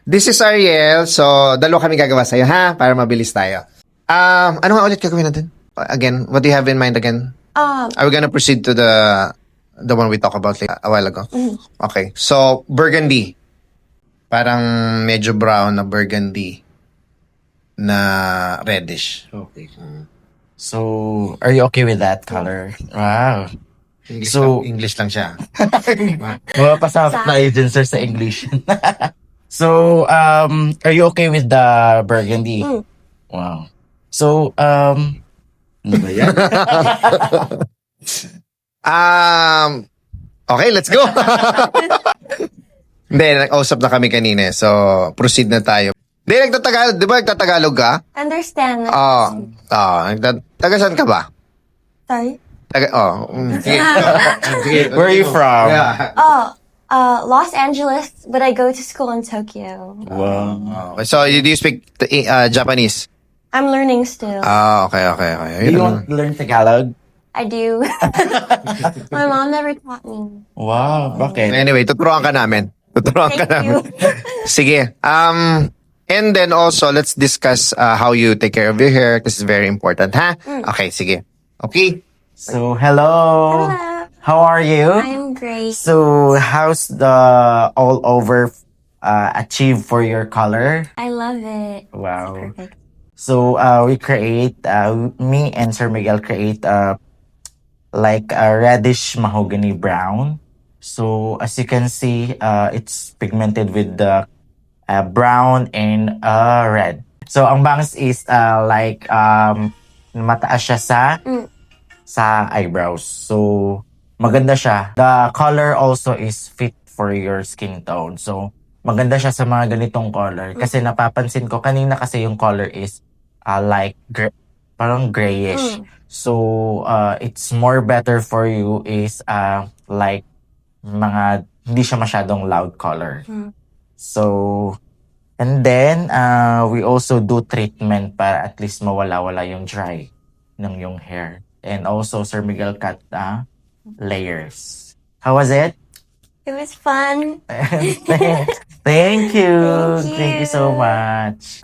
This is Ariel. So, dalawa kami gagawa sa'yo, ha? Para mabilis tayo. Ano nga ulit gagawin natin? Again, what do you have in mind again? Are we gonna proceed to the one we talked about like, a while ago? Okay. So, burgundy. Parang medyo brown na burgundy na reddish. Okay. So, are you okay with that color? Wow. English lang siya. Mga pasabot na agent sir sa English. So, are you okay with the burgundy? Wow. So, ano ba yan? Okay, let's go. Hindi, nag-usap na kami kanina. So, proceed na tayo. Hindi, nagtatagalog. Di ba nagtatagalog ka? Understand. Taga saan ka ba? Sorry. Sige. Where are you from? Los Angeles, but I go to school in Tokyo. Wow. Okay, so, do you speak Japanese? I'm learning still. Okay. Do you want to learn Tagalog? I do. My mom never taught me. Wow, bakit? Anyway, tuturuan ka namin. Thank you. Sige. And then also, let's discuss how you take care of your hair. This is very important, ha? Okay, sige. Okay? So, hello. Hello. How are you? I'm great. So, how's the all over achieve for your color? I love it. Wow. Perfect. So, we create, me and Sir Miguel create like a reddish mahogany brown. So, as you can see, it's pigmented with the brown and red. So, ang bangs is like mataas siya sa eyebrows. So, maganda siya. The color also is fit for your skin tone. So, maganda siya sa mga ganitong color. Kasi napapansin ko, kanina kasi yung color is like parang grayish. So, it's more better for you is like mga hindi siya masyadong loud color. So, and then, we also do treatment para at least mawala-wala yung dry ng yung hair. And also, Sir Miguel cut layers. How was it? It was fun. Thank you. Thank you. Thank you so much.